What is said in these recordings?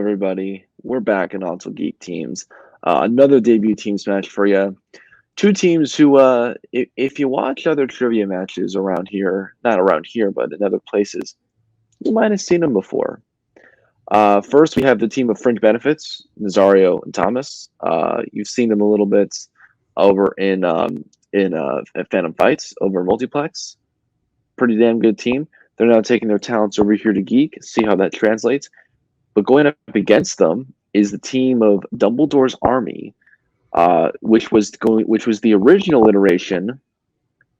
everybody? We're back in ONTL Geek Teams. Another debut teams match for you. Two teams who, if you watch other trivia matches around here, not around here, but in other places, you might have seen them before. First, we have the team of Fringe Benefits, Nazario and Thomas. You've seen them a little bit over in Phantom Fights over in Multiplex. Pretty damn good team. They're now taking their talents over here to Geek. See how that translates. But going up against them is the team of Dumbledore's Army, which was the original iteration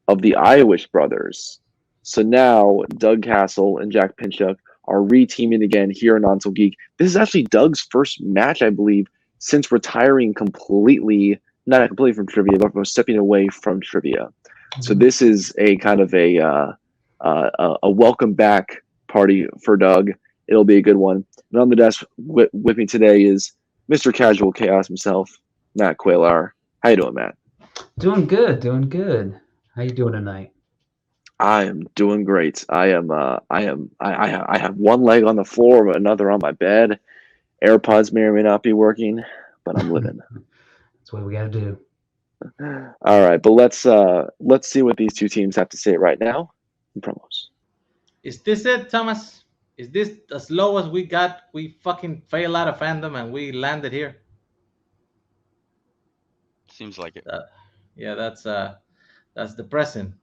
of the Iowish brothers. So now Doug Castle and Jack Pinchuk are re-teaming again here in ONTL Geek. This is actually Doug's first match, I believe, since retiring completely, not completely from trivia, but from stepping away from trivia. So this is a kind of a welcome back party for Doug. It'll be a good one. And on the desk with me today is Mr. Casual Chaos himself, Matt Quaylar. How you doing, Matt? Doing good, doing good. How you doing tonight? I am doing great. I have one leg on the floor, but another on my bed. AirPods may or may not be working, but I'm living. That's what we gotta do. All right, but let's see what these two teams have to say right now in promos. Is this it, Thomas? Is this as low as we got? We fucking fail out of fandom and we landed here. Seems like it. Yeah, that's depressing.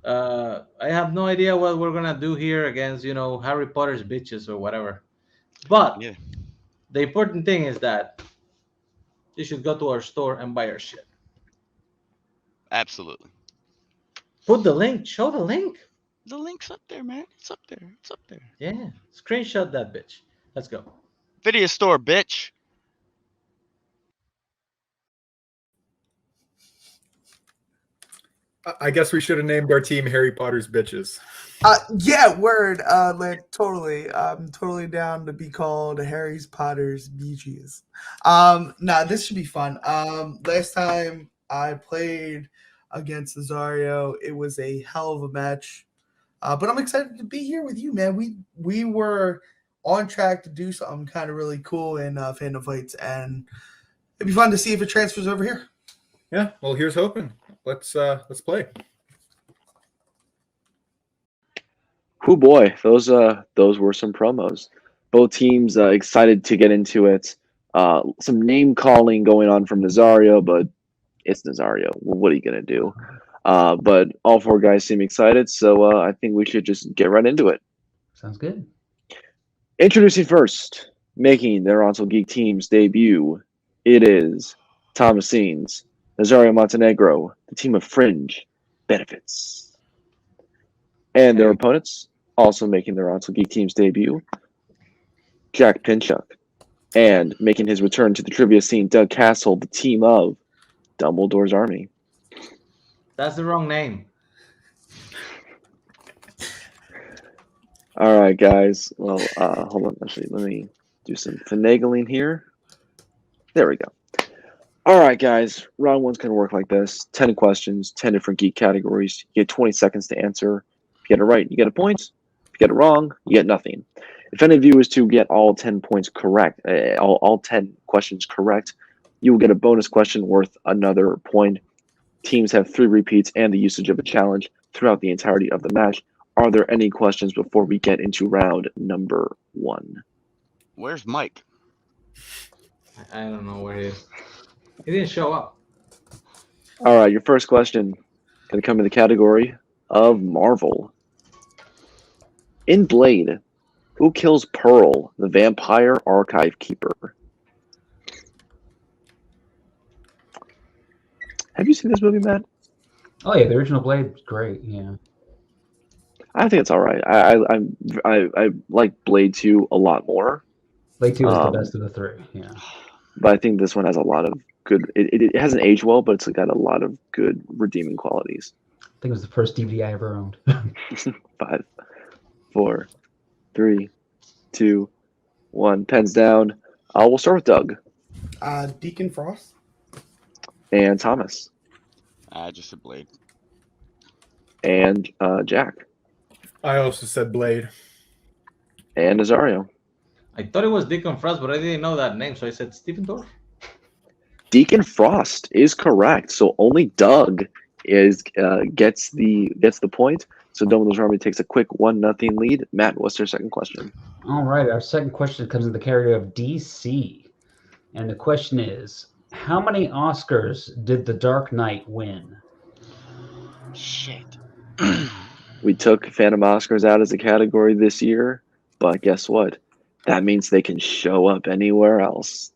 I have no idea what we're gonna do here against Harry Potter's bitches or whatever. But Yeah. the important thing is that you should go to our store and buy our shit. Absolutely. Put the link. Show the link. The link's up there, man. It's up there. It's up there. Yeah. Screenshot that bitch. Let's go. Video store, bitch. I guess we should have named our team Harry Potter's Bitches. Yeah, word. Like totally. I'm totally down to be called Harry Potter's Beaches. Nah, this should be fun. Last time I played against Nazario, it was a hell of a match. But I'm excited to be here with you, man. We were on track to do something kind of really cool in Phantom Fights, and it'd be fun to see if it transfers over here. Yeah, well, here's hoping. Let's play. Oh boy, those were some promos. Both teams excited to get into it. Some name calling going on from Nazario, but it's Nazario. What are you gonna do? But all four guys seem excited, so I think we should just get right into it. Sounds good. Introducing first, making their ONTL Geek team's debut, it is Thomasines, Nazario Montenegro, the team of Fringe Benefits. And their opponents, also making their ONTL Geek team's debut, Jack Pinchuk. And making his return to the trivia scene, Doug Castle, the team of Dumbledore's Army. That's the wrong name. All right, guys. Well, hold on. Actually, let me do some finagling here. There we go. All right, guys. Round one's going to work like this. 10 questions, 10 different geek categories. You get 20 seconds to answer. If you get it right, you get a point. If you get it wrong, you get nothing. If any of you is to get all 10 points correct, all 10 questions correct, you will get a bonus question worth another point. Teams have 3 repeats and the usage of a challenge throughout the entirety of the match. Are there any questions before we get into round number 1? Where's Mike? I don't know where he is. He didn't show up. All right, your first question going to come in the category of Marvel. In Blade, who kills Pearl, the vampire archive keeper? Have you seen this movie, Matt? Oh yeah, the original Blade was great. Yeah. I think it's all right. I like Blade 2 a lot more. Blade 2 is the best of the 3. Yeah. But I think this one has a lot of good. It hasn't aged well, but it's got a lot of good redeeming qualities. I think it was the first DVD I ever owned. 5, 4, 3, 2, 1. Pens down. We'll start with Doug Deacon Frost. and Thomas Just a Blade. and Jack I also said Blade. and Nazario. I thought it was Deacon Frost, but I didn't know that name, so I said Stephen Dorff. Deacon Frost is correct. So only Doug gets the point. So Dumbledore's Army takes a quick 1-0 lead. Matt, what's your second question? All right, our second question comes in the category of DC. And the question is, how many Oscars did The Dark Knight win? Shit. We took Phantom Oscars out as a category this year, but guess what? That means they can show up anywhere else.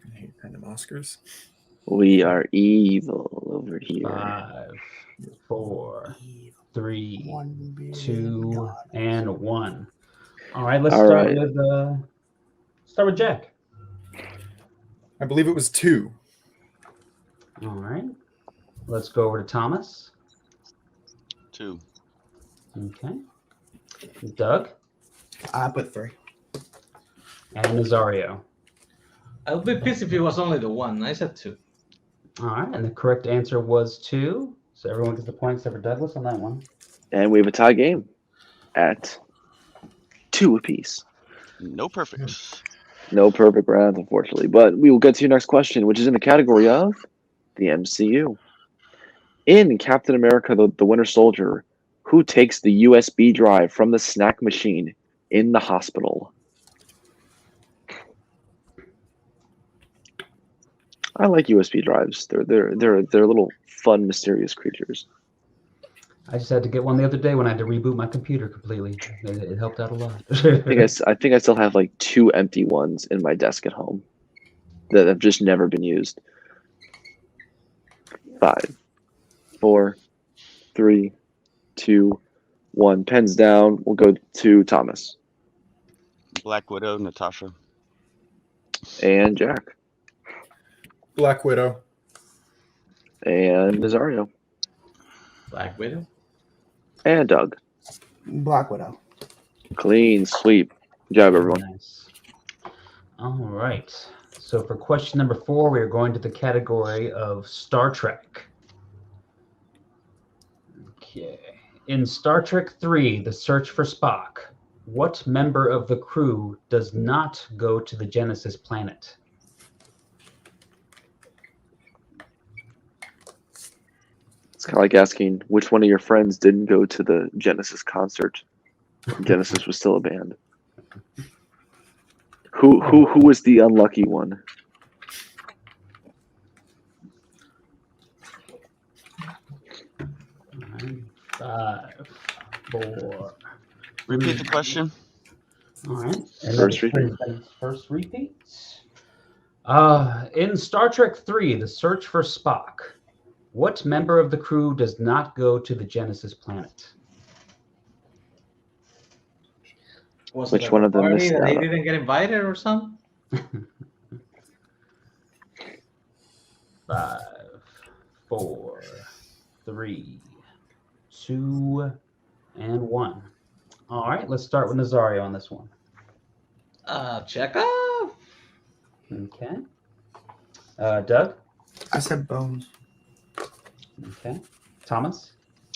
I hate random Oscars. We are evil over here. 5, 4, 3, One billion 2, dollars. and 1. All right, let's All start right. with Jack. I believe it was 2. All right, let's go over to Thomas. 2. Okay, Doug I put 3. and Nazario. I would be pissed if it was only the one. I said 2. All right, and the correct answer was 2. So everyone gets the point except for Douglas on that one. And we have a tie game at 2 apiece. No perfects. No perfect rounds, unfortunately. But we will get to your next question, which is in the category of the MCU. In Captain America, the Winter Soldier, who takes the USB drive from the snack machine in the hospital? I like USB drives. They're little fun, mysterious creatures. I just had to get one the other day when I had to reboot my computer completely. It helped out a lot. I think I still have like 2 empty ones in my desk at home that have just never been used. 5, 4, 3, 2, 1. Pens down. We'll go to Thomas Black Widow, Natasha. and Jack Black Widow. and Nazario Black Widow. and Doug. Black Widow. Clean sweep. Good job, everyone. Nice. All right. So for question number 4, we are going to the category of Star Trek. Okay. In Star Trek 3, The Search for Spock, what member of the crew does not go to the Genesis planet? It's kind of like asking which one of your friends didn't go to the Genesis concert. Genesis was still a band. Who was the unlucky one? Five, 4. Repeat the question. All right. And First then repeat. First repeat. In Star Trek 3, The Search for Spock, what member of the crew does not go to the Genesis planet? Was Which it one a of them party missed that they out? didn't get invited or something? 5, 4, 3, 2, and 1. All right, let's start with Nazario on this one. Chekhov. Okay. Doug? I said Bones. Okay. Thomas?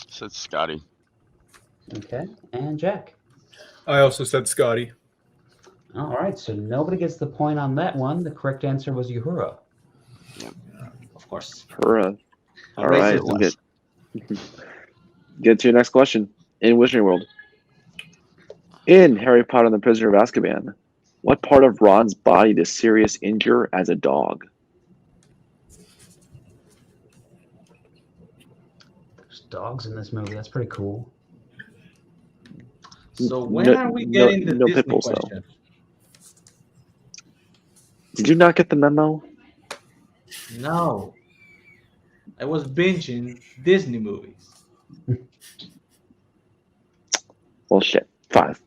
Said Scotty. Okay. And Jack? I also said Scotty. All right, so nobody gets the point on that one. The correct answer was Uhura. Of course. Hurrah. All Erase right, it we'll less. get to your next question. In Wizarding World. In Harry Potter and the Prisoner of Azkaban, what part of Ron's body does Sirius injure as a dog? There's dogs in this movie. That's pretty cool. So when No- are we no- getting the no Disney pit bulls, though. question? Did you not get the memo? No. I was binging Disney movies. Well, shit. 5,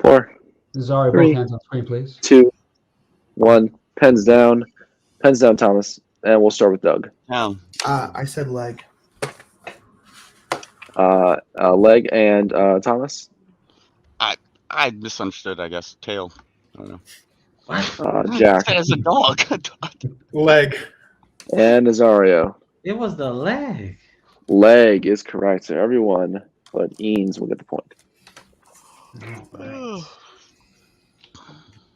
4, Nazario, 3, both hands on screen, please. 2, 1. Pens down. Pens down, Thomas. And we'll start with Doug. Down. I said leg. Leg and Thomas. I misunderstood, I guess. Tail. I don't know. What? Jack That is a dog. Leg. and Nazario. It was the leg. Leg is correct. So everyone but Eanes will get the point. All right.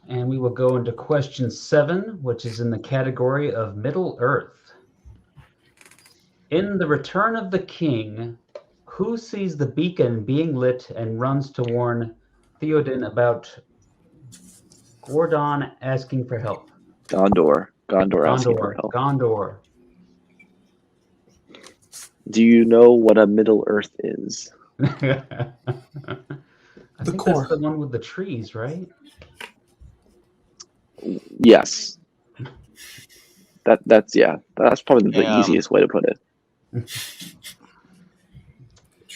And we will go into question 7, which is in the category of Middle Earth. In The Return of the King, who sees the beacon being lit and runs to warn Theoden about Gordon asking for help? Gondor asking for help. Gondor. Do you know what a Middle Earth is? I think core. that's the one with the trees, right? Yes. That's probably the Yeah. easiest way to put it.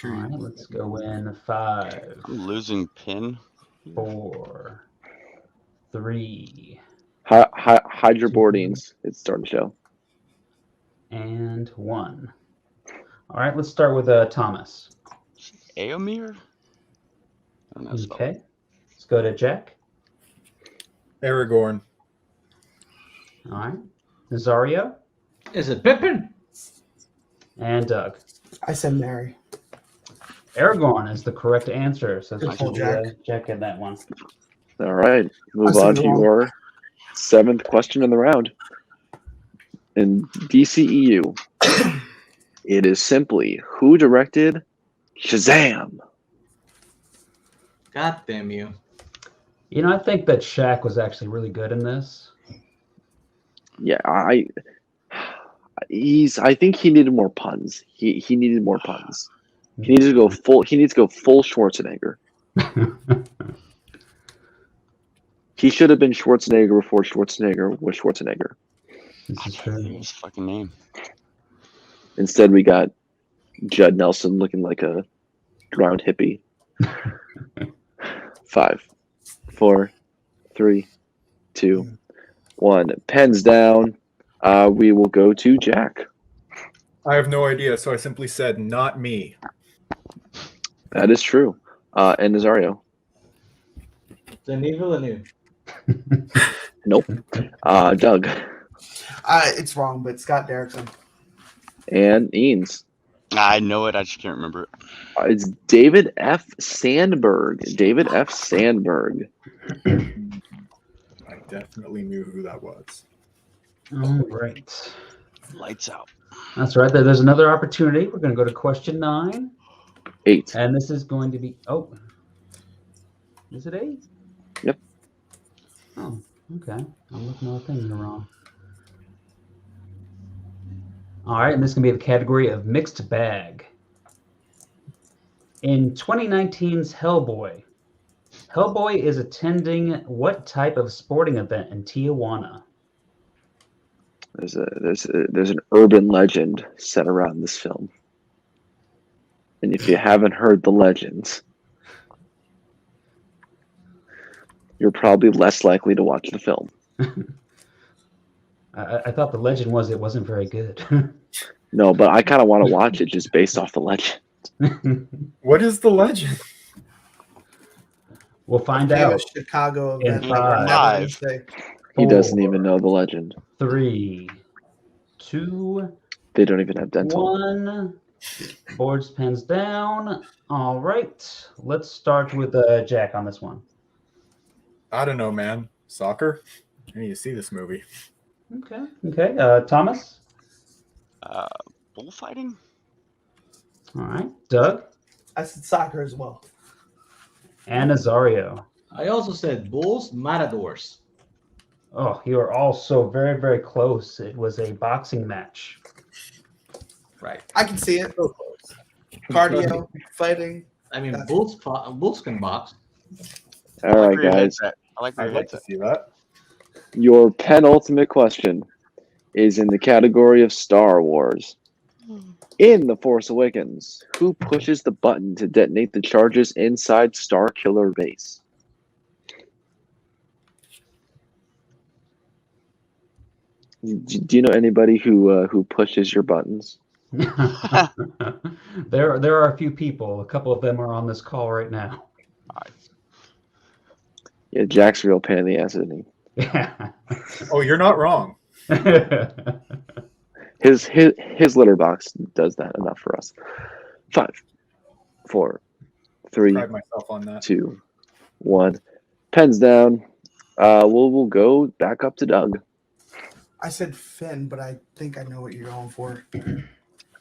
All right, let's go in 5, I'm losing pin. 4, 3, Hide your boardings. It's starting to show. and 1. All right, let's start with Thomas. Aomir? I don't know. Okay, let's go to Jack. Aragorn. All right, Nazario Is it Pippin? and Doug. I said Mary. Aragorn is the correct answer, so Good this call, will be Jack in that one. All right. Move I on said to it wrong. your 7th question in the round. In DCEU, it is simply who directed Shazam? God damn you. You know, I think that Shaq was actually really good in this. Yeah, I think he needed more puns. He needed more puns. He needs to go full Schwarzenegger. He should have been Schwarzenegger before Schwarzenegger was Schwarzenegger. This is I true. forget his fucking name. Instead, we got Judd Nelson looking like a drowned hippie. 5, 4, 3, 2, 1. Pens down. We will go to Jack. I have no idea, so I simply said, not me. That is true. And Nazario. Denis Villeneuve. Nope. Doug. It's wrong, but Scott Derrickson. And Eanes. I know it. I just can't remember it. It's David F. Sandberg. David F. Sandberg. I definitely knew who that was. All right. Lights out. That's right. There's another opportunity. We're going to go to question 9. 8. And this is going to be, is it 8? Yep. Oh, okay. I'm looking at the thing here wrong. All right, and this is going to be the category of mixed bag. In 2019's Hellboy, Hellboy is attending what type of sporting event in Tijuana? There's an urban legend set around this film. And if you haven't heard the legends, you're probably less likely to watch the film. I thought the legend was it wasn't very good. No, but I kind of want to watch it just based off the legend. What is the legend? We'll find Yeah, out. Chicago In event. Like, we're never gonna 5. say. He doesn't 4, even know the legend. 3, 2, They don't even have dental. 1. Boards, pens down. All right. Let's start with Jack on this one. I don't know, man. Soccer? I need to see this movie. Okay. Thomas? Bullfighting? All right. Doug? I said soccer as well. And Nazario. I also said Bulls, Matadors. Oh, you are all so very, very close. It was a boxing match. Right. I can see it. Cardio, fighting. I mean, Bulls can box. All right, where your guys. head's at. I like where I'd your like head's to at. see that. Your penultimate question is in the category of Star Wars. In The Force Awakens, who pushes the button to detonate the charges inside Starkiller Base? Do you know anybody who pushes your buttons? There are a few people. A couple of them are on this call right now. Yeah, Jack's a real pain in the ass, isn't he? Yeah. Oh, you're not wrong. His litter box does that enough for us. 5, 4, 3, Pride myself on that. 2, 1. Pens down. We'll go back up to Doug. I said Finn, but I think I know what you're going for.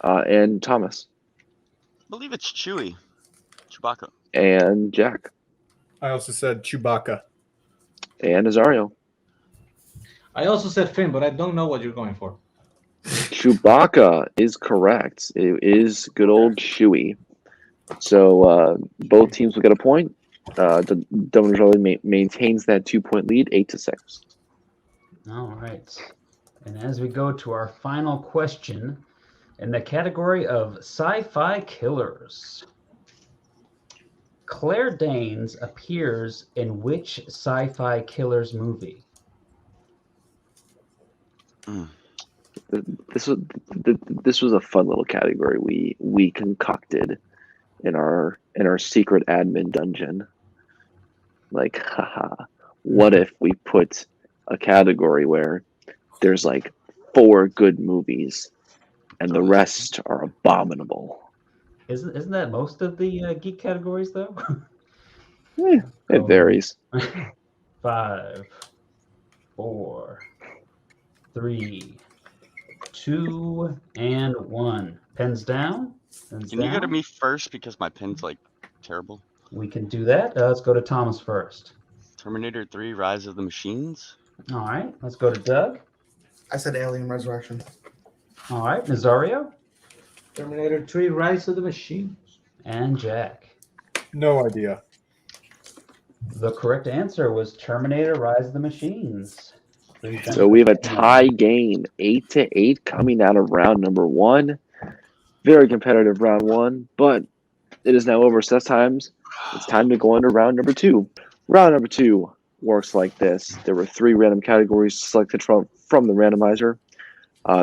And Thomas. I believe it's Chewie. Chewbacca. And Jack. I also said Chewbacca. And Azario. I also said Finn, but I don't know what you're going for. Chewbacca is correct. It is good old Chewie. So both teams will get a point. The Dumbledore maintains that 2-point lead, 8-6. All right. And as we go to our final question in the category of sci-fi killers, Claire Danes appears in which sci-fi killers movie? This was a fun little category we concocted in our secret admin dungeon. Like, haha, what if we put a category where there's like 4 good movies and the rest are abominable? Isn't that most of the geek categories though? It varies. 5, 4, 3, 2, and 1. Pens down. Pens Can you go to down. me first because my pen's like terrible? We can do that. Let's go to Thomas first. Terminator 3: Rise of the Machines. All right. Let's go to Doug. I said Alien Resurrection. All right. Nazario Terminator 3: Rise of the Machines. and Jack. No idea. The correct answer was Terminator Rise of the Machines. So we have a tie game, 8-8, coming out of round number 1. Very competitive round 1, but it is now over. So it's time to go into round number 2. Round number 2 works like this. There were 3 random categories selected from the randomizer.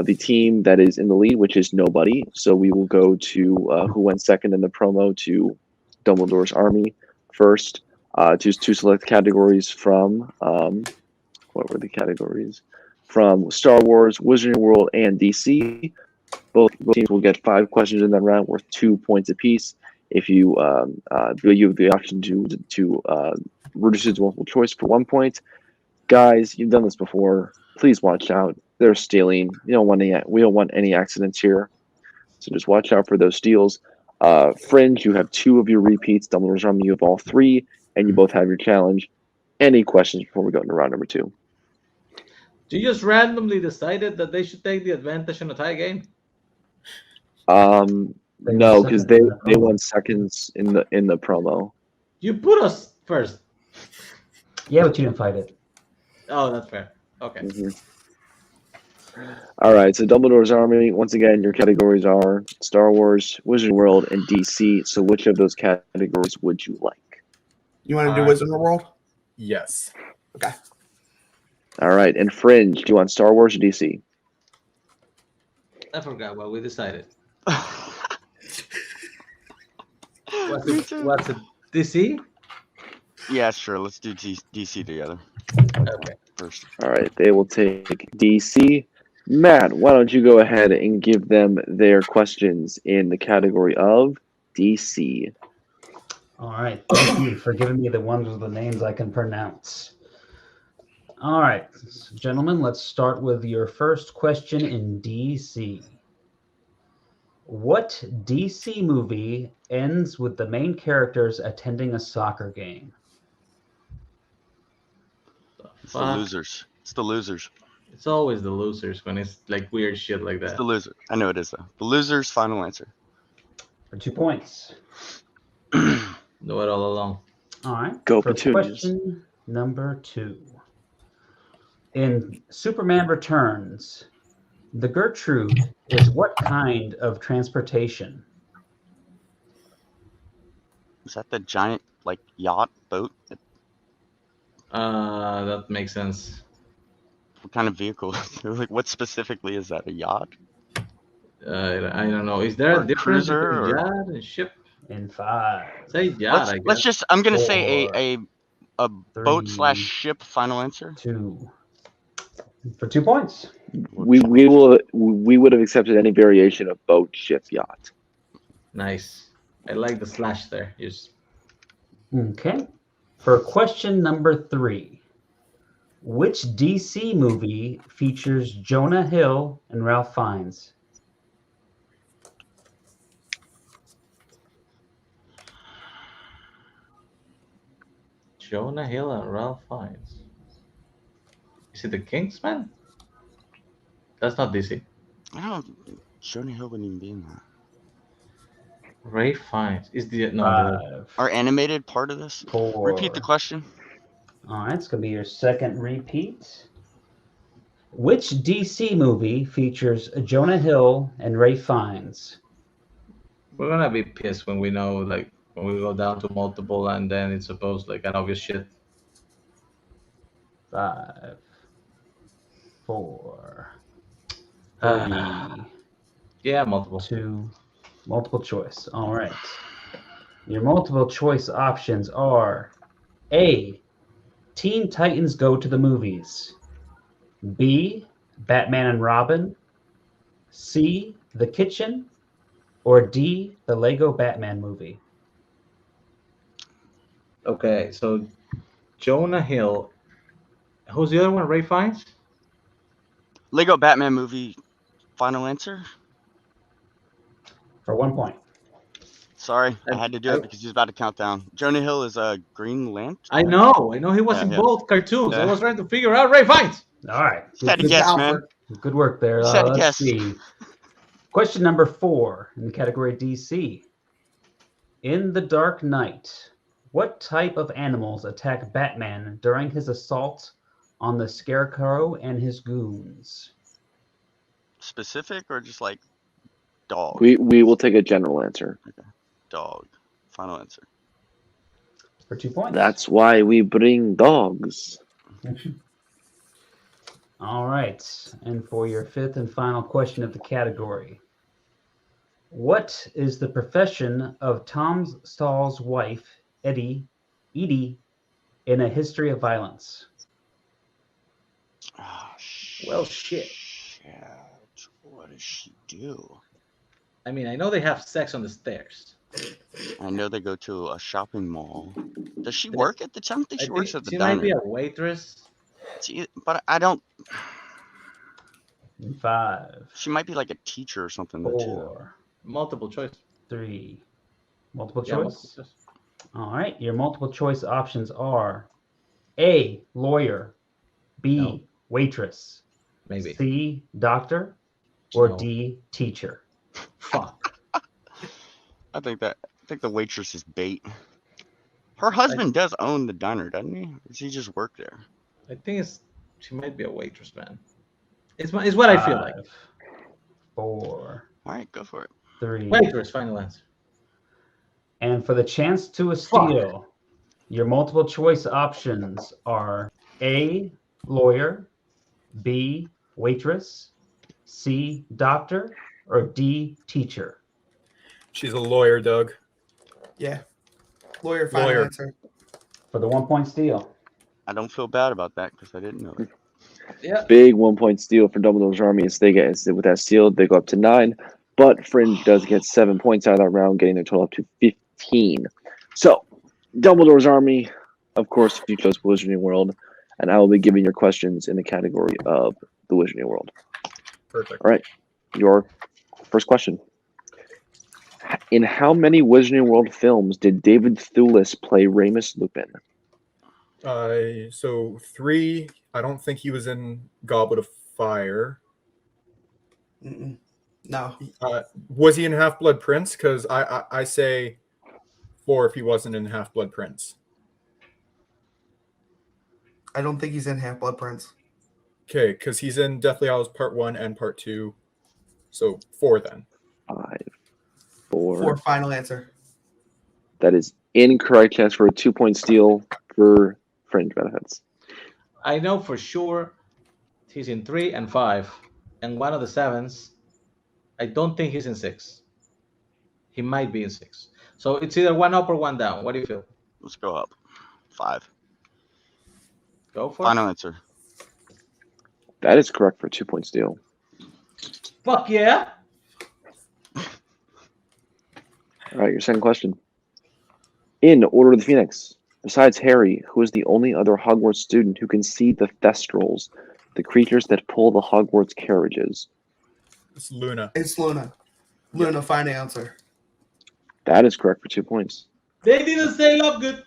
The team that is in the lead, which is nobody. So we will go to who went second in the promo to Dumbledore's Army first. To select categories from what were the categories? From Star Wars, Wizarding World, and DC. Both teams will get 5 questions in that round worth 2 points apiece. If you have the option to reduce it to multiple choice for 1 point. Guys, you've done this before. Please watch out. They're stealing. We don't want any accidents here. So just watch out for those steals. Fringe, you have 2 of your repeats. Dumbledore's Army, you have all 3, and you both have your challenge. Any questions before we go into round number 2? You just randomly decided that they should take the advantage in a tie game? No, because they won seconds in the promo. You put us first. Yeah, but you didn't fight it. Oh, that's fair. Okay. Mm-hmm. All right, so Dumbledore's Army, once again, your categories are Star Wars, Wizarding World, and DC. So which of those categories would you like? You want to do Wizarding World? Yes. Okay. All right, and Fringe, do you want Star Wars or DC? I forgot what we decided. What's it? DC? Yeah, sure. Let's do DC together. Okay. First. All right, they will take DC. Matt, why don't you go ahead and give them their questions in the category of DC? All right. Thank you for giving me the ones with the names I can pronounce. All right, gentlemen, let's start with your first question in DC. What DC movie ends with the main characters attending a soccer game? It's the losers. It's the losers. It's always the losers when it's like weird shit like that. It's the loser. I know it is though. The losers. Final answer. For 2 points. Know it all along. All right. Go for Petunias. Question number 2. In Superman Returns, the Gertrude is what kind of transportation? Is that the giant like yacht boat? That makes sense. What kind of vehicle? Like what specifically is that? A yacht? I don't know. Is there Or a difference cruiser, between or- yacht and ship? In 5. Say yacht, I Let's guess. just. I'm gonna say 4, a boat 3, / ship. Final answer. 2. For 2 points. We would have accepted any variation of boat, ship, yacht. Nice. I like the slash there. Just Okay. For question number 3, which DC movie features Jonah Hill and Ralph Fiennes? Jonah Hill and Ralph Fiennes. Is it the Kingsman? That's not DC. I don't. Jonah Hill wouldn't even be in that. Ray Fiennes is the no. 5, Our animated part of this. 4. Repeat the question. All right, it's going to be your second repeat. Which DC movie features Jonah Hill and Ray Fiennes? We're gonna be pissed when we know, like, when we go down to multiple and then it's supposed like an obvious shit. 5, 4, 3, Yeah, multiple. 2. Multiple choice. All right. Your multiple choice options are A, Teen Titans Go to the Movies. B, Batman and Robin. C, The Kitchen. Or D, the Lego Batman movie. Okay, so Jonah Hill. Who's the other one? Ray Fiennes? Lego Batman movie. Final answer. For 1 point. Sorry, I had to do it because he's about to count down. Jonah Hill is a Green Lantern. I know he was Yeah, in yeah. both cartoons. I Yeah. was trying to figure out Ray Fiennes. All right. Just had to Good guess, job, man. Alfred. Good work there. Just had to Let's guess. see. Question number 4 in the category DC. In The Dark Knight, what type of animals attack Batman during his assault on the Scarecrow and his goons? Specific or just like dog? We will take a general answer. Dog. Final answer. For 2 points. That's why we bring dogs. All right. And for your 5th and final question of the category. What is the profession of Tom Stahl's wife, Edie, in A History of Violence? Oh, Well, shit. What does she do? I mean, I know they have sex on the stairs. I know they go to a shopping mall. Does she work at the? I don't think she works at the she diner. might be a waitress. But I don't. 5, She might be like a teacher or something though too. 4, Multiple choice. 3. Multiple Yeah, choice? multiple choice. All right. Your multiple choice options are A, lawyer. B, No. waitress. Maybe. C, doctor. Or No. D, teacher. Fuck. I think the waitress is bait. Her husband does own the diner, doesn't he? Or does he just work there? I think she might be a waitress, man. It's what I feel like. 5, 4, All right, go for it. 3. Waitress, final answer. And for the chance to a steal, your multiple choice options are A, lawyer. B, waitress. C, doctor. Or D, teacher. She's a lawyer, Doug. Yeah. Lawyer, final Lawyer. answer. For the 1 point steal. I don't feel bad about that because I didn't know it. Yeah. Big 1 point steal for Dumbledore's Army. As they get with that steal, they go up to 9. But Fringe does get 7 points out of that round, getting their total up to 15. So, Dumbledore's Army, of course, you chose Wizarding World, and I will be giving your questions in the category of the Wizarding World. Perfect. All right, your first question. In how many Wizarding World films did David Thewlis play Remus Lupin? So 3. I don't think he was in Goblet of Fire. Mm-mm. No. Was he in Half-Blood Prince? Because I say 4 if he wasn't in Half-Blood Prince. I don't think he's in Half-Blood Prince. Okay, because he's in Deathly Hallows Part 1 and Part 2. So 4 then. 5, 4. 4, final answer. That is incorrect. Chance for a 2 point steal for Fringe benefits. I know for sure he's in 3 and 5. And one of the 7s, I don't think he's in 6. He might be in 6. So it's either 1 up or 1 down. What do you feel? Let's go up. 5. Go for Final answer. That is correct for a 2 point steal. it. Fuck yeah. All right, your second question. In Order of the Phoenix, Besides Harry, who is the only other Hogwarts student who can see the Thestrals, the creatures that pull the Hogwarts carriages? It's Luna. It's Luna. Luna, final answer. That is correct for 2 points. They didn't say Lovegood.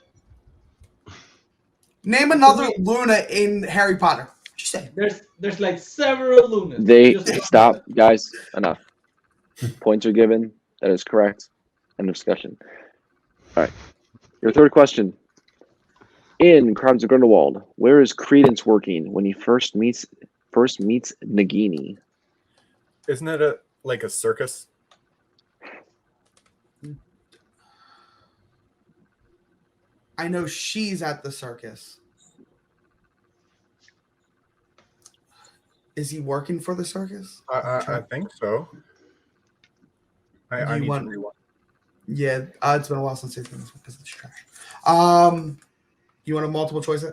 Name another Luna in Harry Potter. Just say. There's like several Lunas. They Just- stop, guys. Enough. Points are given. That is correct. End of discussion. All right. Your third question. In Crimes of Grindelwald, where is Credence working when he first meets Nagini? Isn't it like a circus? I know she's at the circus. Is he working for the circus? I think so. I You need want- to rewind. Yeah, it's been a while since I've seen this because it's trash. You want a multiple choice?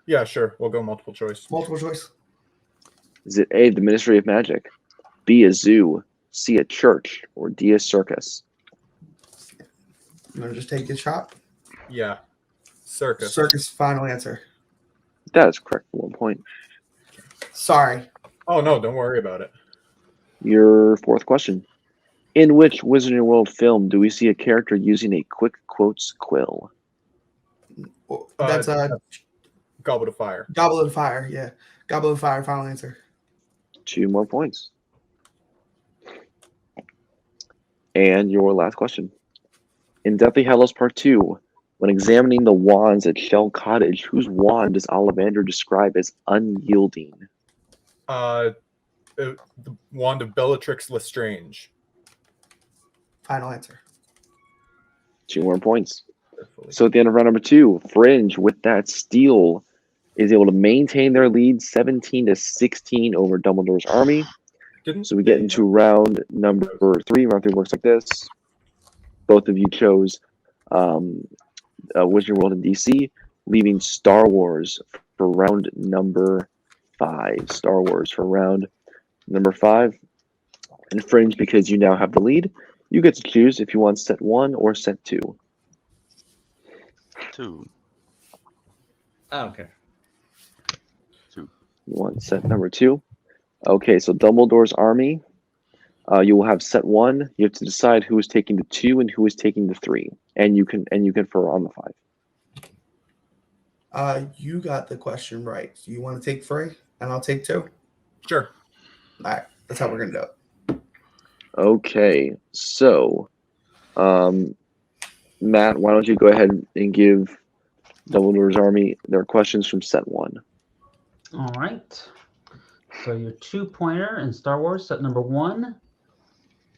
Yeah, sure. We'll go multiple choice. Multiple choice. Is it A, the Ministry of Magic, B, a zoo, C, a church, or D, a circus? You want to just take your shot? Yeah. Circus. Circus, final answer. That is correct for 1 point. Sorry. Oh, no, don't worry about it. Your fourth question. In which Wizarding World film do we see a character using a quick quotes quill? That's Goblet of Fire. Goblet of Fire. Yeah. Goblet of Fire, final answer. 2 more points. And your last question. In Deathly Hallows Part 2, when examining the wands at Shell Cottage, whose wand does Ollivander describe as unyielding? The wand of Bellatrix Lestrange. Final answer. 2 more points. So at the end of round number 2, Fringe, with that steal, is able to maintain their lead 17-16 over Dumbledore's army. So we get into round number 3. Round 3 works like this. Both of you chose Wizarding World in DC, leaving Star Wars for round number 5. Star Wars for round number 5. And Fringe, because you now have the lead, you get to choose if you want set 1 or set 2. 2. I don't care. You want set number 2? Okay, so Dumbledore's army. You will have set 1. You have to decide who is taking the 2 and who is taking the 3, and you can confer on the 5. You got the question right. So you want to take 3 and I'll take 2? Sure. All right. That's how we're going to do it. Okay, so Matt, why don't you go ahead and give Dumbledore's army their questions from set 1? All right. So your 2-pointer in Star Wars, set number 1.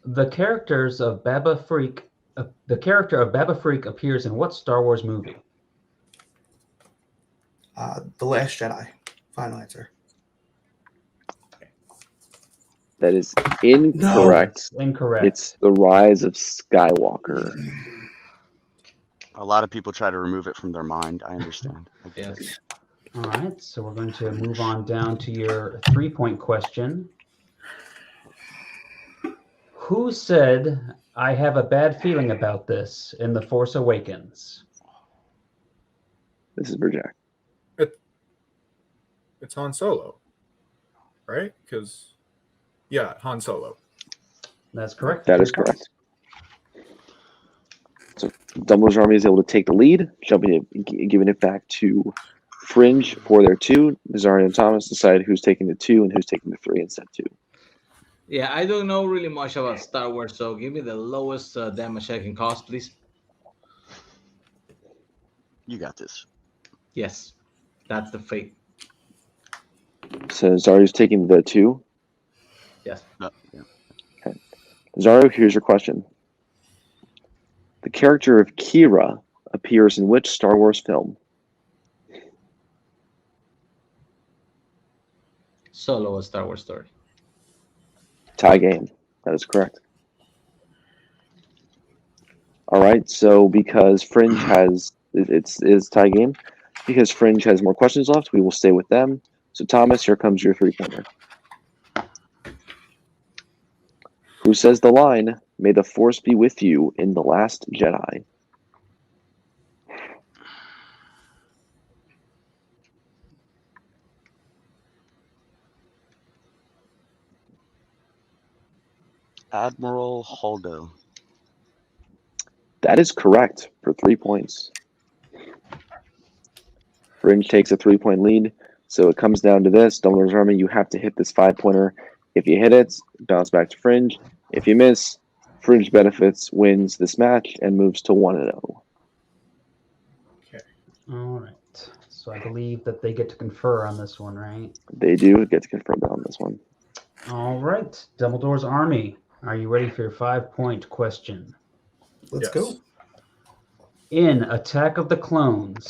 The character of Baba Freak appears in what Star Wars movie? The Last Jedi. Final answer. That is incorrect. Incorrect. It's The Rise of Skywalker. A lot of people try to remove it from their mind. I understand. I get it. Yes. All right. So we're going to move on down to your 3-point question. Who said, "I have a bad feeling about this" in The Force Awakens? This is for Jack. It's Han Solo. Right? Because, yeah, Han Solo. That's correct. That is correct. So Dumbledore's army is able to take the lead, giving it back to Fringe for their 2. Nazario and Thomas decide who's taking the 2 and who's taking the 3 in set 2. Yeah, I don't know really much about Star Wars, so give me the lowest damage I can cause, please. You got this. Yes, that's the fate. So Nazario's taking the 2. Yes. Yeah. Nazario, here's your question. The character of Kira appears in which Star Wars film? Solo, a Star Wars story. Tie game. That is correct. All right. So because Fringe has it's tie game, because Fringe has more questions left, we will stay with them. So Thomas, here comes your 3-pointer. Who says the line, "May the Force be with you" in The Last Jedi? Admiral Holdo. That is correct for 3 points. Fringe takes a 3-point lead. So it comes down to this. Dumbledore's Army, you have to hit this 5-pointer. If you hit it, bounce back to Fringe. If you miss, Fringe Benefits wins this match and moves to 1-0. All right. So I believe that they get to confer on this one, right? They do get to confirm on this one. All right. Dumbledore's Army. Are you ready for your 5-point question? Let's Yes. go. In Attack of the Clones,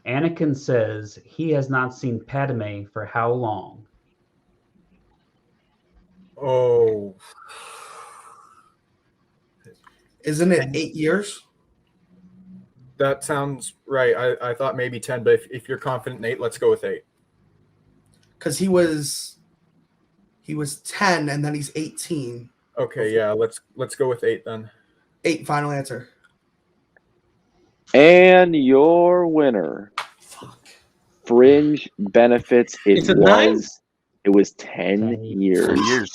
Anakin says he has not seen Padme for how long? Oh, Isn't it 8 years? that sounds right. I thought maybe 10, but if you're confident in 8, let's go with 8. Because he was 10 and then he's 18. Okay, yeah, let's go with 8 then. 8, final answer. And your winner, Fuck. Fringe Benefits. Is it 9? It was 10 years. 10 years.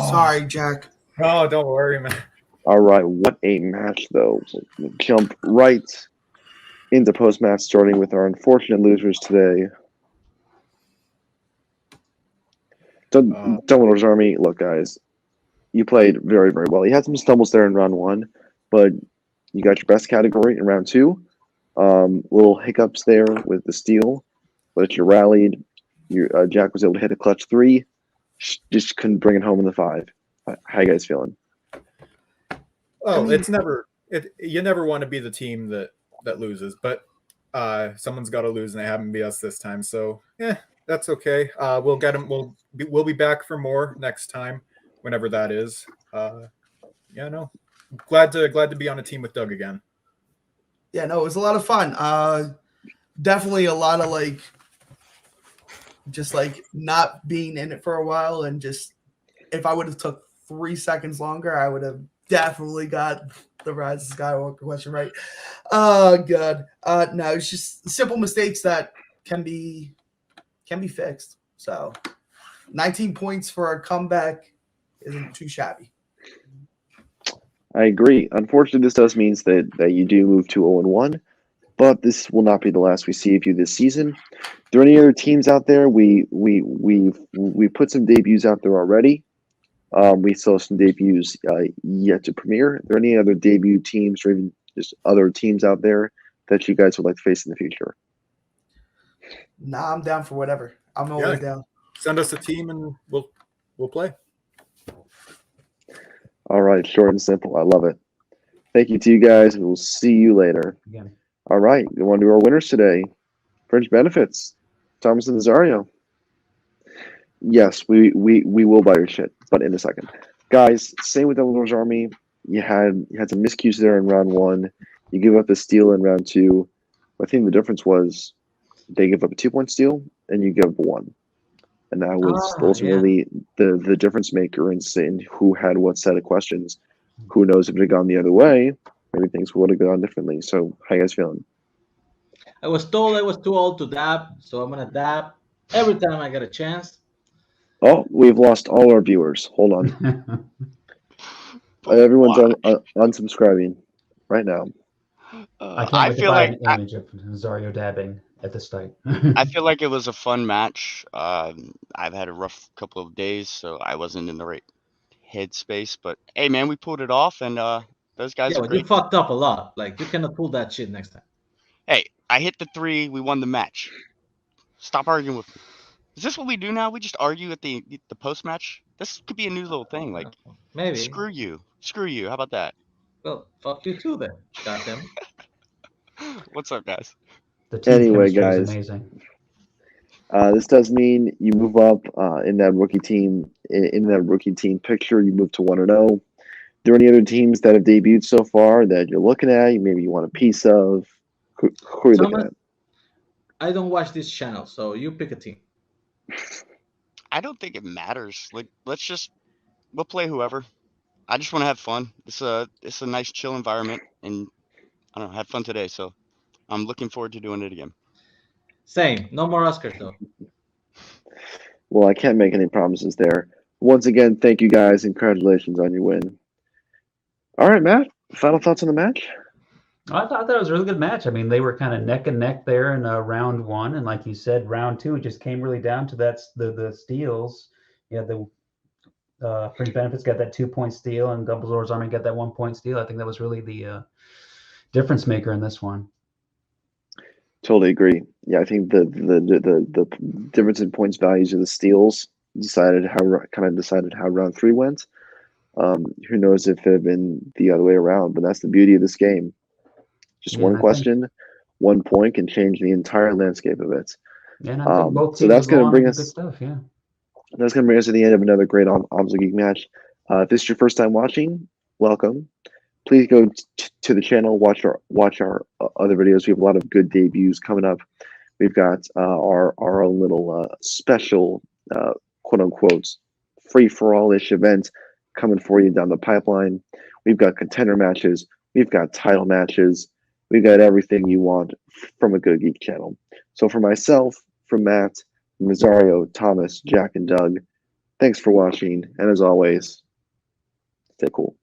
Sorry, Jack. Oh, don't worry, man. All right, what a match, though. We'll jump right into post-match, starting with our unfortunate losers today. Dumbledore's Army, look, guys, you played very, very well. You had some stumbles there in round 1, but you got your best category in round 2. Little hiccups there with the steal, but you rallied. Jack was able to hit a clutch 3. Just couldn't bring it home in the 5. How you guys feeling? Oh, I mean- it's never. You never want to be the team that loses, but someone's got to lose, and they happen to be us this time. So yeah, that's okay. We'll get them. We'll be back for more next time, whenever that is. Yeah, no, glad to be on a team with Doug again. Yeah, no, it was a lot of fun. Definitely a lot of just not being in it for a while, and just if I would have took 3 seconds longer, I would have definitely got the Rise of Skywalker question right. Oh god. No, it's just simple mistakes that can be fixed. So 19 points for a comeback isn't too shabby. I agree. Unfortunately, this does mean that you do move to 0-1, but this will not be the last we see of you this season. Are there any other teams out there? We put some debuts out there already. We still have some debuts yet to premiere. Are there any other debut teams or even just other teams out there that you guys would like to face in the future? Nah, I'm down for whatever. I'm always down. Send us a team, and we'll play. All right, short and simple. I love it. Thank you to you guys. We'll see you later. Again. All right, we want to do our winners today. Fringe Benefits, Thomas and Nazario. Yes, we will buy your shit, but in a second. Guys, same with Dumbledore's Army. You had some miscues there in round 1. You give up the steal in round 2. I think the difference was they give up a 2-point steal and you give up 1. And that was ultimately the difference maker in saying who had what set of questions. Who knows if it had gone the other way, maybe things would have gone differently. So how you guys feeling? I was told I was too old to dab, so I'm gonna dab every time I get a chance. Oh, we've lost all our viewers. Hold on. Everyone's unsubscribing right now. I can't I wait to feel buy like an image of Nazario dabbing at the start. I feel like it was a fun match. I've had a rough couple of days, so I wasn't in the right headspace. But hey, man, we pulled it off, and those guys Yeah, are but you great. fucked up a lot. Like, you cannot pull that shit next time. Hey, I hit the 3. We won the match. Stop arguing with me. Is this what we do now? We just argue at the post match. This could be a new little thing. Like, Maybe. screw you. How about that? Well, fuck you too then. Goddamn. What's up, guys? The team Anyway, chemistry guys. is amazing. This does mean you move up in that rookie team picture. You move to 1-0. Are there any other teams that have debuted so far that you're looking at? Maybe you want a piece of? Who are you looking Thomas, at? I don't watch this channel, so you pick a team. I don't think it matters. Like, we'll play whoever. I just want to have fun. It's a nice chill environment, and I don't know, had fun today. So I'm looking forward to doing it again. Same. No more Oscars though. Well, I can't make any promises there. Once again, thank you guys and congratulations on your win. All right, Matt, final thoughts on the match? I thought that was a really good match. I mean, they were kind of neck and neck there in round one, and like you said, round two it just came really down to the steals. Yeah, the Fringe Benefits got that 2-point steal, and Dumbledore's Army got that 1-point steal. I think that was really the difference maker in this one. Totally agree. Yeah, I think the difference in points values of the steals decided how round three went. Who knows if it had been the other way around? But that's the beauty of this game. Just one question, 1 point can change the entire landscape of it. Yeah, and I think both so teams that's going to bring good us. stuff. Yeah, That's going to bring us to the end of another great ONTL Geek match. If this is your first time watching, welcome. Please go to the channel, watch our other videos. We have a lot of good debuts coming up. We've got our own little special quote unquote free for all ish event coming for you down the pipeline. We've got contender matches. We've got title matches. We've got everything you want from a good geek channel. So for myself, from Matt, Nazario, Thomas, Jack, and Doug, thanks for watching. And as always, stay cool.